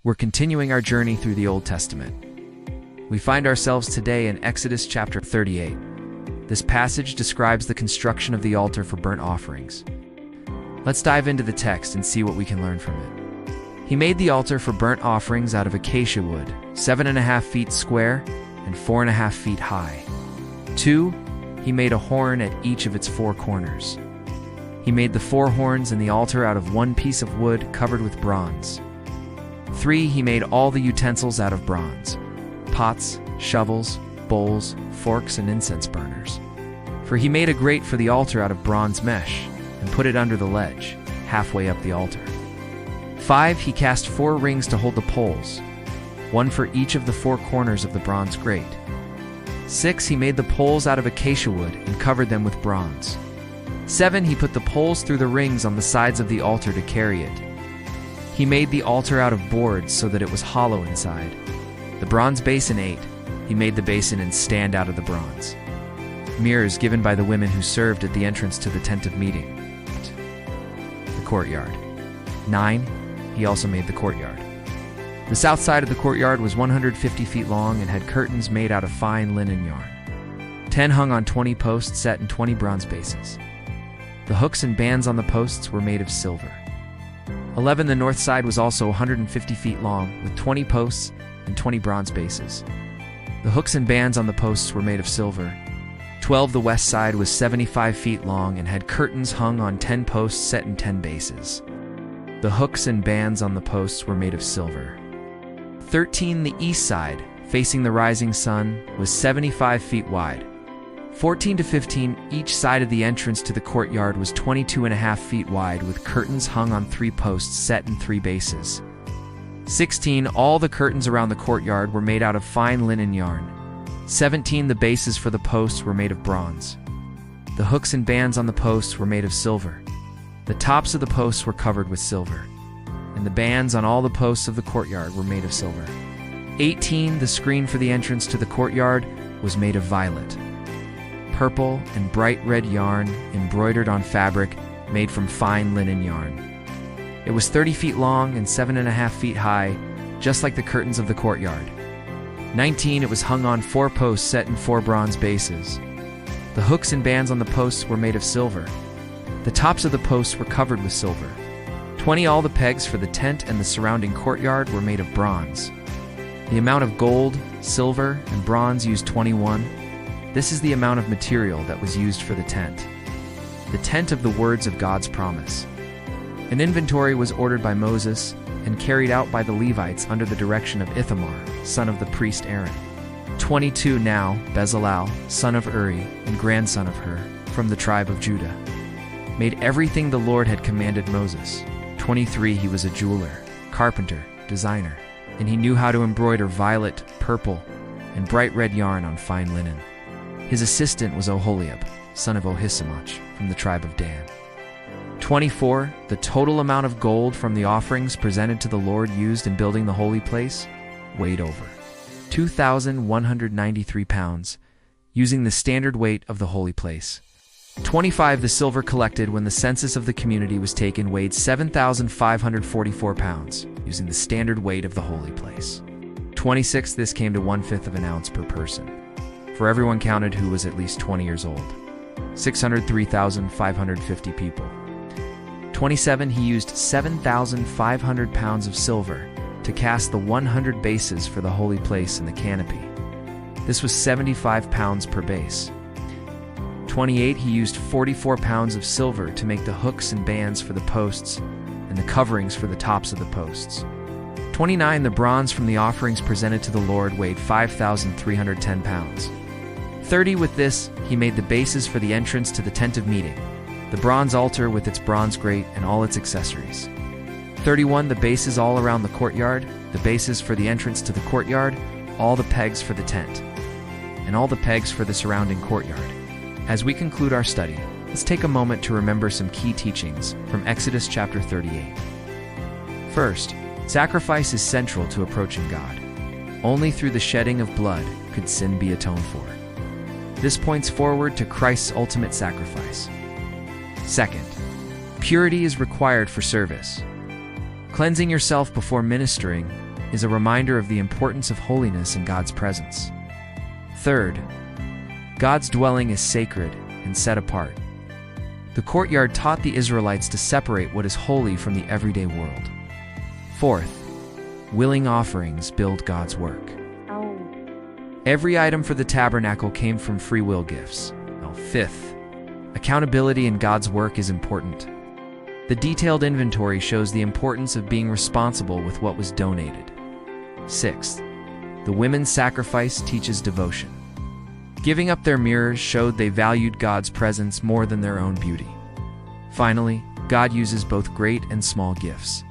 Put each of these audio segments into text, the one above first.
We're continuing our journey through the Old Testament. We find ourselves today in Exodus chapter 38. This passage describes the construction of the altar for burnt offerings. Let's dive into the text and see what we can learn from it. He made the altar for burnt offerings out of acacia wood, 7.5 feet square and 4.5 feet high. 2. He made a horn at each of its 4 corners. He made the 4 horns in the altar out of 1 piece of wood covered with bronze. 3. He made all the utensils out of bronze: pots, shovels, bowls, forks, and incense burners. For he made a grate for the altar out of bronze mesh and put it under the ledge, halfway up the altar. 5. He cast 4 rings to hold the poles, 1 for each of the 4 corners of the bronze grate. 6. He made the poles out of acacia wood and covered them with bronze. 7. He put the poles through the rings on the sides of the altar to carry it. He made the altar out of boards so that it was hollow inside. The bronze basin 8. He made the basin and stand out of the bronze. Mirrors given by the women who served at the entrance to the tent of meeting. The courtyard. 9. He also made the courtyard. The south side of the courtyard was 150 feet long and had curtains made out of fine linen yarn. 10 hung on 20 posts set in 20 bronze bases. The hooks and bands on the posts were made of silver. 11. The north side was also 150 feet long, with 20 posts and 20 bronze bases. The hooks and bands on the posts were made of silver. 12. The west side was 75 feet long and had curtains hung on 10 posts set in 10 bases. The hooks and bands on the posts were made of silver. 13. The east side, facing the rising sun, was 75 feet wide. 14 to 15, each side of the entrance to the courtyard was 22.5 feet wide, with curtains hung on 3 posts set in 3 bases. 16. All the curtains around the courtyard were made out of fine linen yarn. 17. The bases for the posts were made of bronze. The hooks and bands on the posts were made of silver. The tops of the posts were covered with silver, and the bands on all the posts of the courtyard were made of silver. 18. The screen for the entrance to the courtyard was made of violet, purple, and bright red yarn embroidered on fabric made from fine linen yarn. It was 30 feet long and 7.5 feet high, just like the curtains of the courtyard. 19. It was hung on 4 posts set in 4 bronze bases. The hooks and bands on the posts were made of silver. The tops of the posts were covered with silver. 20. All the pegs for the tent and the surrounding courtyard were made of bronze. The amount of gold, silver, and bronze used 21. This is the amount of material that was used for the tent of the words of God's promise. An inventory was ordered by Moses and carried out by the Levites under the direction of Ithamar, son of the priest Aaron. 22. Now Bezalel, son of Uri and grandson of Hur, from the tribe of Judah, made everything the Lord had commanded Moses. 23. He was a jeweler, carpenter, designer, and he knew how to embroider violet, purple, and bright red yarn on fine linen. His assistant was Oholiab, son of Ahisamach, from the tribe of Dan. 24. The total amount of gold from the offerings presented to the Lord used in building the holy place weighed over 2,193 pounds, using the standard weight of the holy place. 25. The silver collected when the census of the community was taken weighed 7,544 pounds, using the standard weight of the holy place. 26. This came to 1/5 of an ounce per person, for everyone counted who was at least 20 years old. 603,550 people. 27. He used 7,500 pounds of silver to cast the 100 bases for the holy place and the canopy. This was 75 pounds per base. 28. He used 44 pounds of silver to make the hooks and bands for the posts and the coverings for the tops of the posts. 29. The bronze from the offerings presented to the Lord weighed 5,310 pounds. 30. With this, he made the bases for the entrance to the tent of meeting, the bronze altar with its bronze grate and all its accessories. 31. The bases all around the courtyard, the bases for the entrance to the courtyard, all the pegs for the tent, and all the pegs for the surrounding courtyard. As we conclude our study, let's take a moment to remember some key teachings from Exodus chapter 38. First, sacrifice is central to approaching God. Only through the shedding of blood could sin be atoned for. This points forward to Christ's ultimate sacrifice. Second, purity is required for service. Cleansing yourself before ministering is a reminder of the importance of holiness in God's presence. Third, God's dwelling is sacred and set apart. The courtyard taught the Israelites to separate what is holy from the everyday world. Fourth, willing offerings build God's work. Every item for the tabernacle came from free will gifts. Fifth, accountability in God's work is important. The detailed inventory shows the importance of being responsible with what was donated. Sixth, the women's sacrifice teaches devotion. Giving up their mirrors showed they valued God's presence more than their own beauty. Finally, God uses both great and small gifts.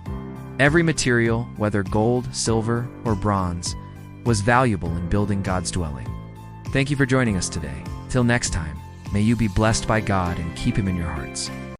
Every material, whether gold, silver, or bronze, was valuable in building God's dwelling. Thank you for joining us today. Till next time, may you be blessed by God and keep Him in your hearts.